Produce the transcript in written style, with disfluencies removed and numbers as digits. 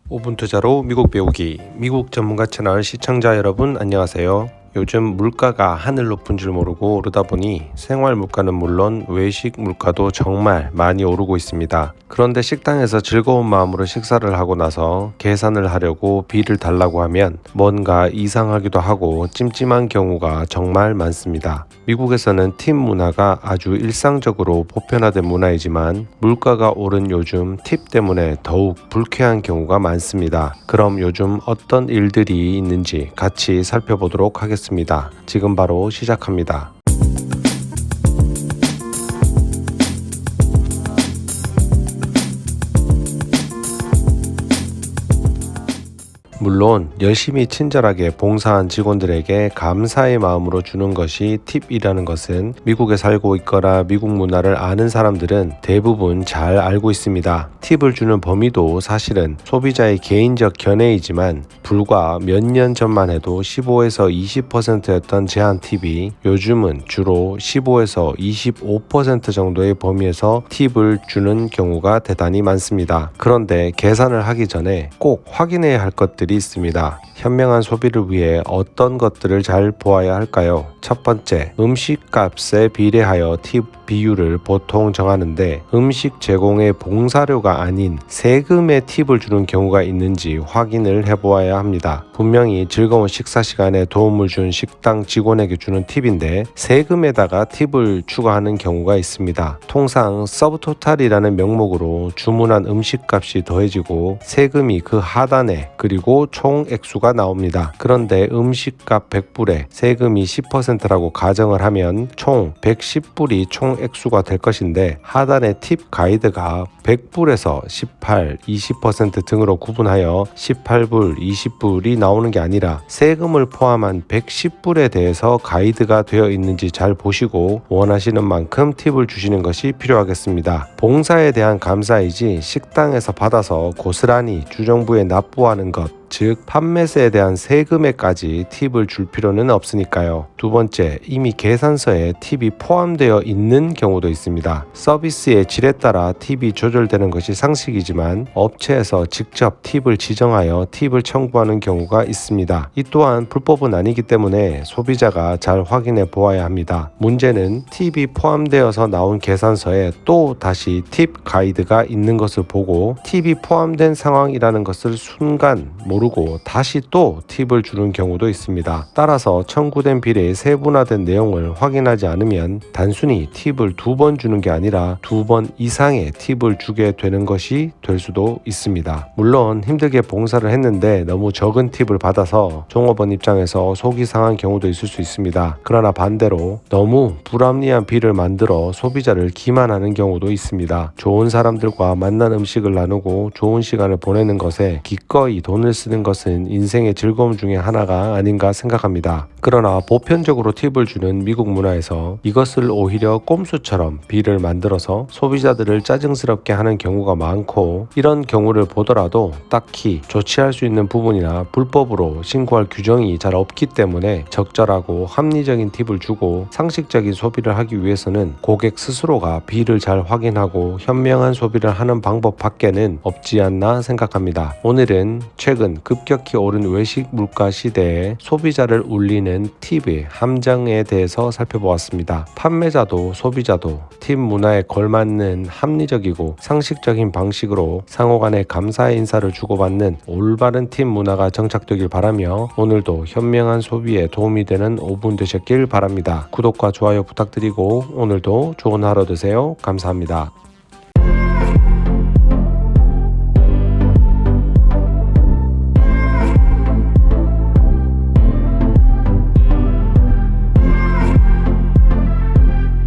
5분 투자로 미국 배우기, 미국 전문가 채널 시청자 여러분 안녕하세요. 요즘 물가가 하늘 높은 줄 모르고 오르다 보니 생활 물가는 물론 외식 물가도 정말 많이 오르고 있습니다. 그런데 식당에서 즐거운 마음으로 식사를 하고 나서 계산을 하려고 비를 달라고 하면 뭔가 이상하기도 하고 찜찜한 경우가 정말 많습니다. 미국에서는 팁 문화가 아주 일상적으로 보편화된 문화이지만 물가가 오른 요즘 팁 때문에 더욱 불쾌한 경우가 많습니다. 그럼 요즘 어떤 일들이 있는지 같이 살펴보도록 하겠습니다. 지금 바로 시작합니다. 물론 열심히 친절하게 봉사한 직원들에게 감사의 마음으로 주는 것이 팁이라는 것은 미국에 살고 있거나 미국 문화를 아는 사람들은 대부분 잘 알고 있습니다. 팁을 주는 범위도 사실은 소비자의 개인적 견해이지만 불과 몇 년 전만 해도 15에서 20%였던 제한 팁이 요즘은 주로 15에서 25% 정도의 범위에서 팁을 주는 경우가 대단히 많습니다. 그런데 계산을 하기 전에 꼭 확인해야 할 것들이 있습니다. 현명한 소비를 위해 어떤 것들을 잘 보아야 할까요? 첫 번째, 음식값에 비례하여 팁 비율을 보통 정하는데 음식 제공의 봉사료가 아닌 세금의 팁을 주는 경우가 있는지 확인을 해보아야 합니다. 분명히 즐거운 식사 시간에 도움을 준 식당 직원에게 주는 팁인데 세금에다가 팁을 추가하는 경우가 있습니다. 통상 서브토탈이라는 명목으로 주문한 음식값이 더해지고 세금이 그 하단에 그리고 총 액수가 나옵니다. 그런데 음식값 100불에 세금이 10%라고 가정을 하면 총 110불이 총 액수가 될 것인데 하단의 팁 가이드가 100불에서 18, 20% 등으로 구분하여 18불, 20불이 나오는 게 아니라 세금을 포함한 110불에 대해서 가이드가 되어 있는지 잘 보시고 원하시는 만큼 팁을 주시는 것이 필요하겠습니다. 봉사에 대한 감사이지 식당에서 받아서 고스란히 주정부에 납부하는 것, 즉 판매세에 대한 세금에까지 팁을 줄 필요는 없으니까요. 두 번째, 이미 계산서에 팁이 포함되어 있는 경우도 있습니다. 서비스의 질에 따라 팁이 조절되는 것이 상식이지만 업체에서 직접 팁을 지정하여 팁을 청구하는 경우가 있습니다. 이 또한 불법은 아니기 때문에 소비자가 잘 확인해 보아야 합니다. 문제는 팁이 포함되어서 나온 계산서에 또 다시 팁 가이드가 있는 것을 보고 팁이 포함된 상황이라는 것을 순간 모르고 다시 또 팁을 주는 경우도 있습니다. 따라서 청구된 비례의 세분화된 내용을 확인하지 않으면 단순히 팁을 2번 주는 게 아니라 2번 이상의 팁을 주게 되는 것이 될 수도 있습니다. 물론 힘들게 봉사를 했는데 너무 적은 팁을 받아서 종업원 입장에서 속이 상한 경우도 있을 수 있습니다. 그러나 반대로 너무 불합리한 비를 만들어 소비자를 기만하는 경우도 있습니다. 좋은 사람들과 만난 음식을 나누고 좋은 시간을 보내는 것에 기꺼이 돈을 쓰는 것은 인생의 즐거움 중에 하나가 아닌가 생각합니다. 그러나 보편적으로 팁을 주는 미국 문화에서 이것을 오히려 꼼수처럼 비를 만들어서 소비자들을 짜증스럽게 하는 경우가 많고 이런 경우를 보더라도 딱히 조치할 수 있는 부분이나 불법으로 신고할 규정이 잘 없기 때문에 적절하고 합리적인 팁을 주고 상식적인 소비를 하기 위해서는 고객 스스로가 비를 잘 확인하고 현명한 소비를 하는 방법 밖에는 없지 않나 생각합니다. 오늘은 최근 급격히 오른 외식 물가 시대에 소비자를 울리는 팁의 함정에 대해서 살펴보았습니다. 판매자도 소비자도 팁 문화에 걸맞는 합리적이고 상식적인 방식으로 상호간에 감사의 인사를 주고받는 올바른 팁 문화가 정착되길 바라며 오늘도 현명한 소비에 도움이 되는 5분 되셨길 바랍니다. 구독과 좋아요 부탁드리고 오늘도 좋은 하루 되세요. 감사합니다.